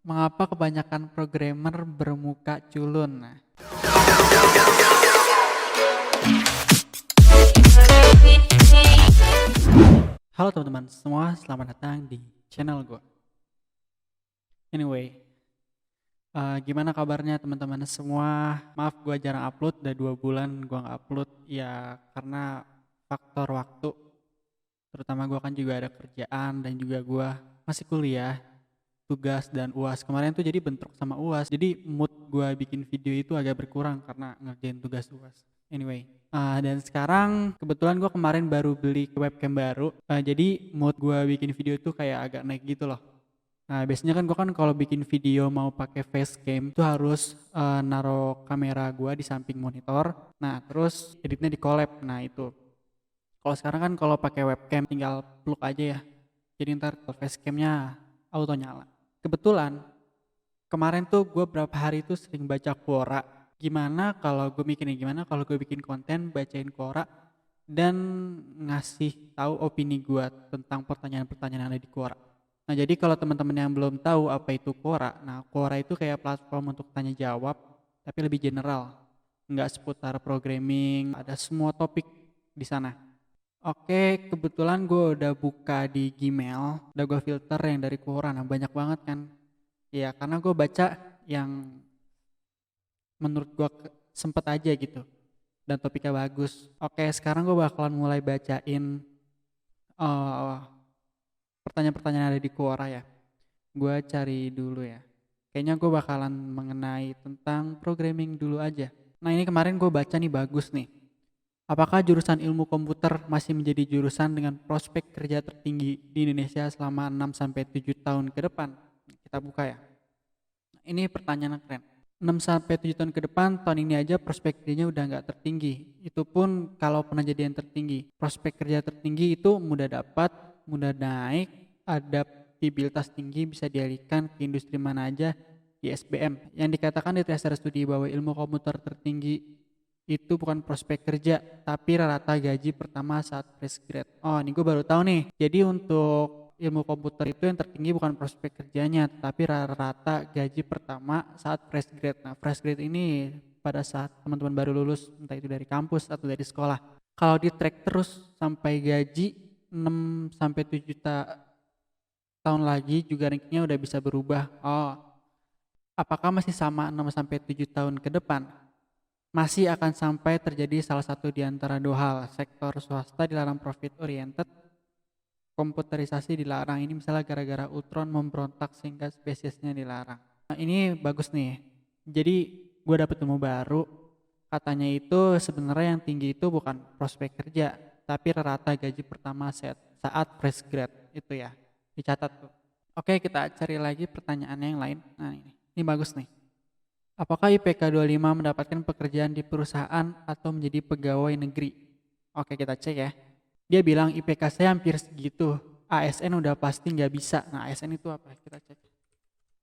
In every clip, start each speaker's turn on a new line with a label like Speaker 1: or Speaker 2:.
Speaker 1: Mengapa kebanyakan programmer bermuka culun? Nah, halo teman-teman semua, selamat datang di channel gue. Anyway, gimana kabarnya teman-teman semua? Maaf gue jarang upload, udah 2 bulan gue nggak upload ya karena faktor waktu. Terutama gue kan juga ada kerjaan dan juga gue masih kuliah, tugas dan UAS. Kemarin tuh jadi bentrok sama UAS. Jadi mood gue bikin video itu agak berkurang karena ngerjain tugas UAS. Anyway, dan sekarang kebetulan gue kemarin baru beli webcam baru. Jadi mood gue bikin video itu kayak agak naik gitu loh. Nah biasanya kan gue kan kalau bikin video mau pakai facecam tuh harus naro kamera gue di samping monitor. Nah terus editnya di collab. Nah itu. Kalau sekarang kan kalau pakai webcam tinggal plug aja ya. Jadi ntar facecamnya auto nyala. Kebetulan kemarin tuh gue berapa hari tuh sering baca Quora. Gimana kalau gue bikin konten bacain Quora dan ngasih tahu opini gue tentang pertanyaan-pertanyaan yang ada di Quora. Nah jadi kalau teman-teman yang belum tahu apa itu Quora, nah Quora itu kayak platform untuk tanya jawab tapi lebih general, nggak seputar programming, ada semua topik di sana. Oke, kebetulan gue udah buka di Gmail, udah gue filter yang dari Quora, nah banyak banget kan. Ya karena gue baca yang menurut gue sempet aja gitu dan topiknya bagus. Oke, sekarang gue bakalan mulai bacain eh, pertanyaan-pertanyaan yang ada di Quora ya. Gue cari dulu ya. Kayaknya gue bakalan mengenai tentang programming dulu aja. Nah ini kemarin gue baca nih bagus nih. Apakah jurusan ilmu komputer masih menjadi jurusan dengan prospek kerja tertinggi di Indonesia selama 6-7 tahun ke depan? Kita buka ya. Ini pertanyaan keren. 6-7 tahun ke depan, tahun ini aja prospek kerjanya udah nggak tertinggi. Itu pun kalau pernah jadi yang tertinggi. Prospek kerja tertinggi itu mudah dapat, mudah naik, adaptabilitas tinggi, bisa dialihkan ke industri mana aja di SBM. Yang dikatakan di Tracer Studi bahwa ilmu komputer tertinggi itu bukan prospek kerja, tapi rata gaji pertama saat fresh grade. Oh, ini gue baru tahu nih. Jadi untuk ilmu komputer itu yang tertinggi bukan prospek kerjanya, tapi rata gaji pertama saat fresh grade. Nah, fresh grade ini pada saat teman-teman baru lulus, entah itu dari kampus atau dari sekolah. Kalau di track terus sampai gaji 6-7 tahun lagi juga rankingnya udah bisa berubah. Oh, apakah masih sama 6-7 tahun ke depan? Masih akan sampai terjadi salah satu di antara dua hal. Sektor swasta dilarang profit oriented, komputerisasi dilarang. Ini misalnya gara-gara Ultron memberontak sehingga spesiesnya dilarang. Nah, ini bagus nih. Jadi gue dapet ilmu baru. Katanya itu sebenarnya yang tinggi itu bukan prospek kerja, tapi rata gaji pertama saat fresh grade itu ya. Dicatat tuh. Oke, kita cari lagi pertanyaan yang lain. Nah, ini bagus nih. Apakah IPK 25 mendapatkan pekerjaan di perusahaan atau menjadi pegawai negeri? Oke, kita cek ya. Dia bilang IPK saya hampir segitu. ASN udah pasti nggak bisa. Nah, ASN itu apa? Kita cek.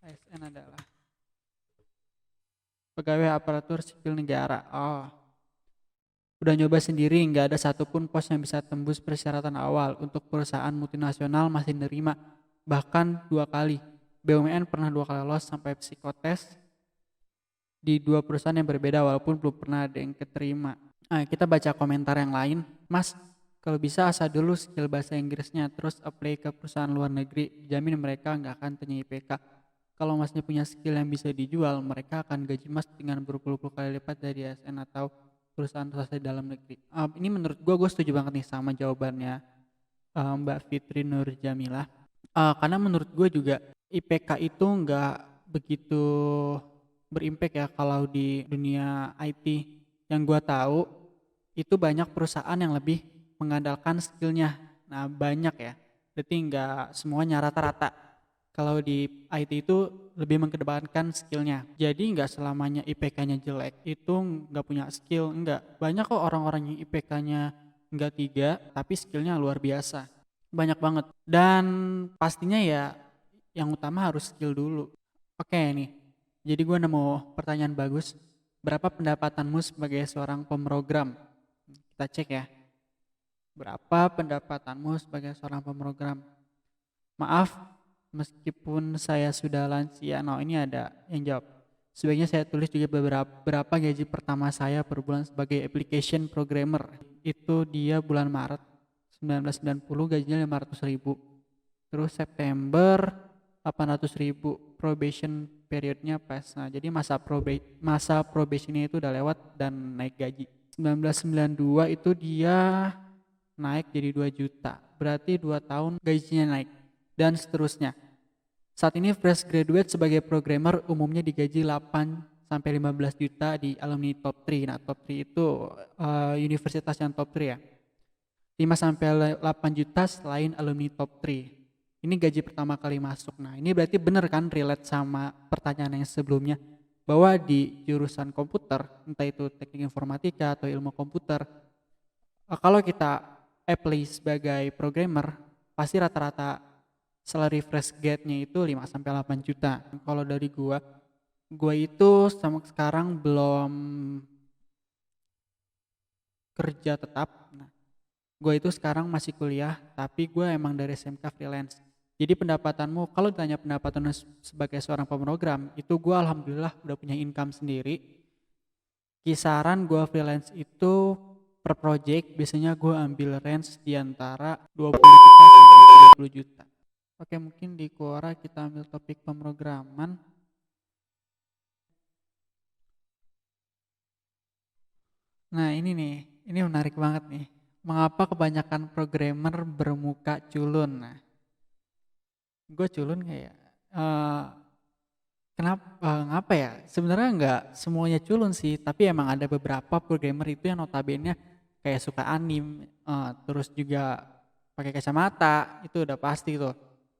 Speaker 1: ASN adalah pegawai aparatur sipil negara. Oh, udah nyoba sendiri, nggak ada satupun pos yang bisa tembus persyaratan awal. Untuk perusahaan multinasional masih nerima, bahkan 2 kali. BUMN pernah 2 kali lolos sampai psikotes di 2 perusahaan yang berbeda walaupun belum pernah ada yang keterima. Nah, kita baca komentar yang lain. Mas, kalau bisa asah dulu skill bahasa Inggrisnya, terus apply ke perusahaan luar negeri. Jamin mereka nggak akan tanya IPK. Kalau masnya punya skill yang bisa dijual, mereka akan gaji mas dengan berpuluh-puluh kali lipat dari ASN atau perusahaan swasta di dalam negeri. Ini menurut gue setuju banget nih sama jawabannya Mbak Fitri Nur Jamilah. Karena menurut gue juga IPK itu nggak begitu berimpact ya kalau di dunia IT. Yang gue tahu itu banyak perusahaan yang lebih mengandalkan skillnya. Nah banyak ya, berarti nggak semuanya rata-rata. Kalau di IT itu lebih mengedepankan skillnya. Jadi nggak selamanya IPK-nya jelek itu nggak punya skill, nggak. Banyak kok orang-orang yang IPK-nya nggak 3 tapi skillnya luar biasa. Banyak banget. Dan pastinya ya yang utama harus skill dulu. Oke nih, jadi gue nemu pertanyaan bagus. Berapa pendapatanmu sebagai seorang pemrogram? Kita cek ya. Berapa pendapatanmu sebagai seorang pemrogram? Maaf, Meskipun saya sudah lansia, nah ini ada yang jawab. Sebaiknya saya tulis juga berapa gaji pertama saya per bulan sebagai application programmer. Itu dia bulan Maret 1990 gajinya 500.000. Terus September 800.000, probation periodnya pas. Nah, jadi masa probationnya itu udah lewat dan naik gaji. 1992 itu dia naik jadi 2 juta. Berarti 2 tahun gajinya naik dan seterusnya. Saat ini fresh graduate sebagai programmer umumnya digaji 8 sampai 15 juta di alumni top 3. Nah, top 3 itu universitas yang top 3 ya. 5 sampai 8 juta selain alumni top 3. Ini gaji pertama kali masuk. Nah, ini berarti benar kan relate sama pertanyaan yang sebelumnya bahwa di jurusan komputer, entah itu teknik informatika atau ilmu komputer, kalau kita apply sebagai programmer, pasti rata-rata salary fresh grade-nya itu 5 sampai 8 juta. Kalau dari gua itu sama sekarang belum kerja tetap. Nah, gua itu sekarang masih kuliah, tapi gua emang dari SMK freelance. Jadi pendapatanmu, kalau ditanya pendapatan sebagai seorang pemrogram, itu gua alhamdulillah udah punya income sendiri. Kisaran gua freelance itu per project biasanya gua ambil range di antara 20 juta sampai 30 juta. Oke, mungkin di Quora kita ambil topik pemrograman. Nah, ini menarik banget nih. Mengapa kebanyakan programmer bermuka culun? Nah, gue culun kayak ngapa ya? Sebenarnya nggak semuanya culun sih, tapi emang ada beberapa programmer itu yang notabene kayak suka anim, terus juga pakai kacamata, itu udah pasti tuh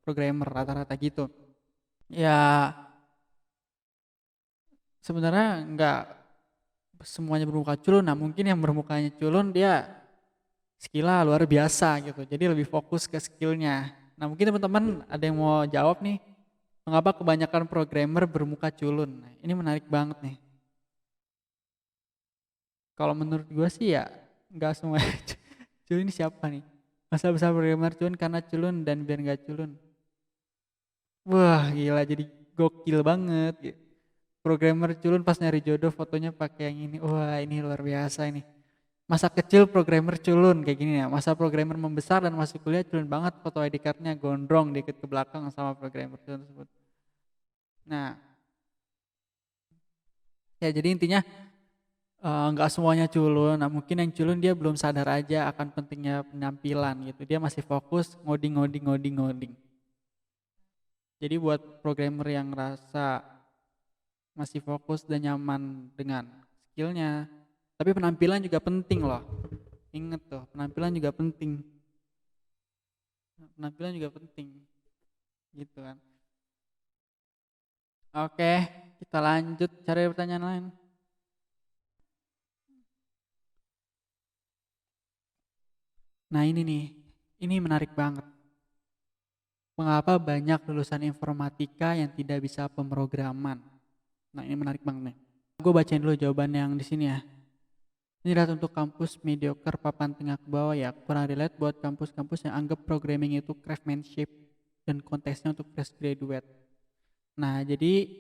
Speaker 1: programmer rata-rata gitu. Ya sebenarnya nggak semuanya bermuka culun. Nah, mungkin yang bermukanya culun dia skillnya luar biasa gitu, jadi lebih fokus ke skillnya. Nah, mungkin teman-teman ada yang mau jawab nih, mengapa kebanyakan programmer bermuka culun? Nah, ini menarik banget nih. Kalau menurut gue sih ya nggak semua culun. Ini siapa nih? Masa besar programmer culun karena culun dan biar nggak culun. Wah, gila, jadi gokil banget gitu. Programmer culun pas nyari jodoh fotonya pakai yang ini. Wah, ini luar biasa ini. Masa kecil programmer culun kayak gini ya. Masa programmer membesar dan masuk kuliah culun banget, foto ID card-nya gondrong dikit ke belakang sama programmer culun tersebut. Nah, ya jadi intinya nggak semuanya culun. Nah, mungkin yang culun dia belum sadar aja akan pentingnya penampilan gitu. Dia masih fokus ngoding. Jadi buat programmer yang ngerasa masih fokus dan nyaman dengan skillnya, tapi penampilan juga penting loh. Ingat tuh, penampilan juga penting. Penampilan juga penting. Gitu kan. Oke, kita lanjut cari pertanyaan lain. Nah, ini menarik banget. Mengapa banyak lulusan informatika yang tidak bisa pemrograman? Nah, ini menarik banget nih. Gue bacain dulu jawaban yang di sini ya. Ini adalah untuk kampus mediocre papan tengah ke bawah ya. Kurang relate buat kampus-kampus yang anggap programming itu craftsmanship dan konteksnya untuk fresh graduate. Nah, jadi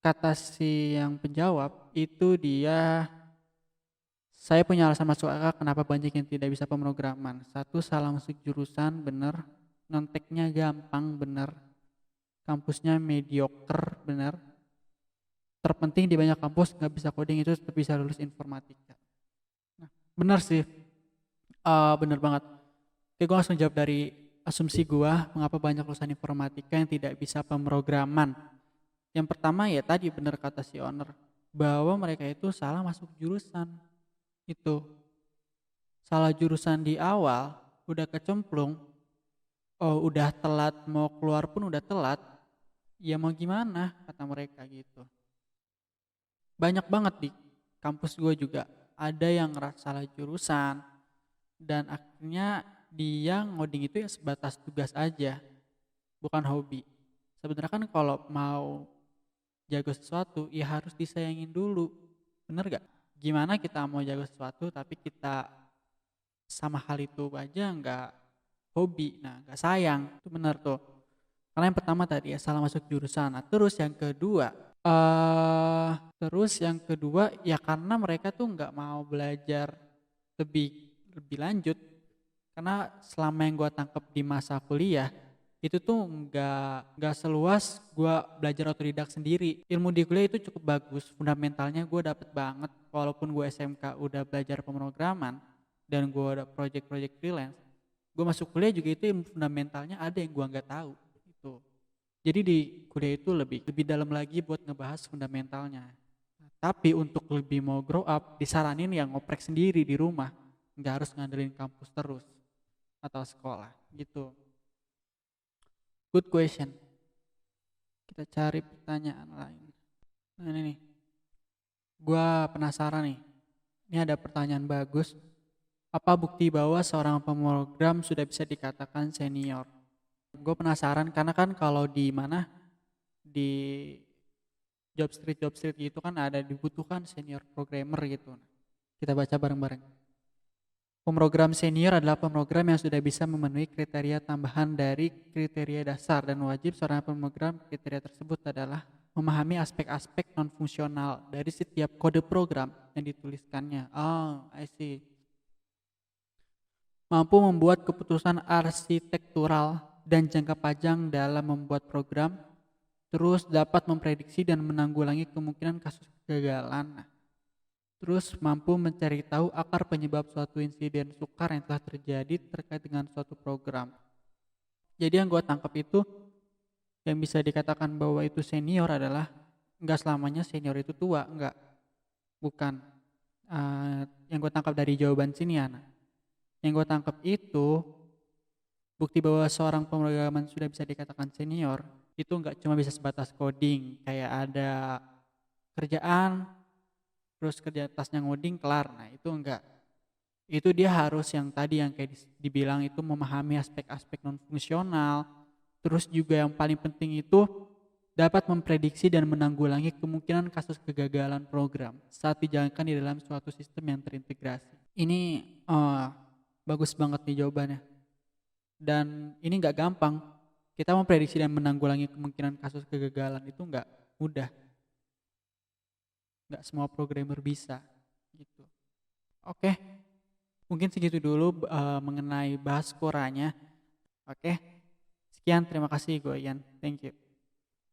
Speaker 1: kata si yang penjawab itu saya punya alasan masuk akal kenapa banyak yang tidak bisa pemrograman. Satu, salah masuk jurusan, bener. Nonteknya gampang, bener. Kampusnya mediocre, bener. Terpenting di banyak kampus nggak bisa coding itu tetap bisa lulus informatika. Nah, bener sih, bener banget. Oke, gue langsung jawab dari asumsi gue, mengapa banyak lulusan informatika yang tidak bisa pemrograman. Yang pertama ya tadi bener kata si owner, bahwa mereka itu salah masuk jurusan. Itu salah jurusan di awal, udah kecemplung, udah telat, mau keluar pun udah telat, ya mau gimana kata mereka gitu. Banyak banget di kampus gue juga ada yang ngerasa salah jurusan dan akhirnya dia ngoding itu ya sebatas tugas aja, bukan hobi. Sebenarnya kan kalau mau jago sesuatu ya harus disayangin dulu, bener gak? Gimana kita mau jago sesuatu tapi kita sama hal itu aja nggak hobi, nah nggak sayang, itu bener tuh. Karena yang pertama tadi ya salah masuk jurusan. Nah, terus yang kedua ya karena mereka tuh nggak mau belajar lebih lebih lanjut. Karena selama yang gue tangkap di masa kuliah itu tuh nggak seluas gue belajar otodidak sendiri. Ilmu di kuliah itu cukup bagus, fundamentalnya gue dapet banget. Walaupun gue SMK udah belajar pemrograman dan gue ada project-project freelance, gue masuk kuliah juga itu ilmu fundamentalnya ada yang gue nggak tahu. Itu. Jadi di kuliah itu lebih lebih dalam lagi buat ngebahas fundamentalnya. Tapi untuk lebih mau grow up, disaranin yang ngoprek sendiri di rumah, nggak harus ngandelin kampus terus atau sekolah gitu. Good question. Kita cari pertanyaan lain. Nah ini nih, gua penasaran nih. Ini ada pertanyaan bagus. Apa bukti bahwa seorang pemrogram sudah bisa dikatakan senior? Gue penasaran karena kan kalau di mana di job street gitu kan ada dibutuhkan senior programmer gitu. Kita baca bareng-bareng. Pemrogram senior adalah pemrogram yang sudah bisa memenuhi kriteria tambahan dari kriteria dasar dan wajib seorang pemrogram kriteria tersebut adalah memahami aspek-aspek non-fungsional dari setiap kode program yang dituliskannya. Oh, I see. Mampu membuat keputusan arsitektural dan jangka panjang dalam membuat program, terus dapat memprediksi dan menanggulangi kemungkinan kasus kegagalan. Terus mampu mencari tahu akar penyebab suatu insiden sukar yang telah terjadi terkait dengan suatu program. Jadi yang gue tangkap itu, yang bisa dikatakan bahwa itu senior adalah nggak selamanya senior itu tua, nggak, bukan. Yang gue tangkap dari jawaban sini ya, yang gue tangkap itu bukti bahwa seorang pemrograman sudah bisa dikatakan senior itu nggak cuma bisa sebatas coding, kayak ada kerjaan terus kerja tasnya ngoding kelar. Nah itu enggak, itu dia harus yang tadi yang kayak dibilang itu memahami aspek-aspek non fungsional, terus juga yang paling penting itu dapat memprediksi dan menanggulangi kemungkinan kasus kegagalan program saat dijalankan di dalam suatu sistem yang terintegrasi. Ini bagus banget nih jawabannya, dan ini nggak gampang. Kita memprediksi dan menanggulangi kemungkinan kasus kegagalan itu nggak mudah, nggak semua programmer bisa gitu. Oke, mungkin segitu dulu mengenai bahas Quora-nya. Oke, sekian, terima kasih gue Ian, thank you.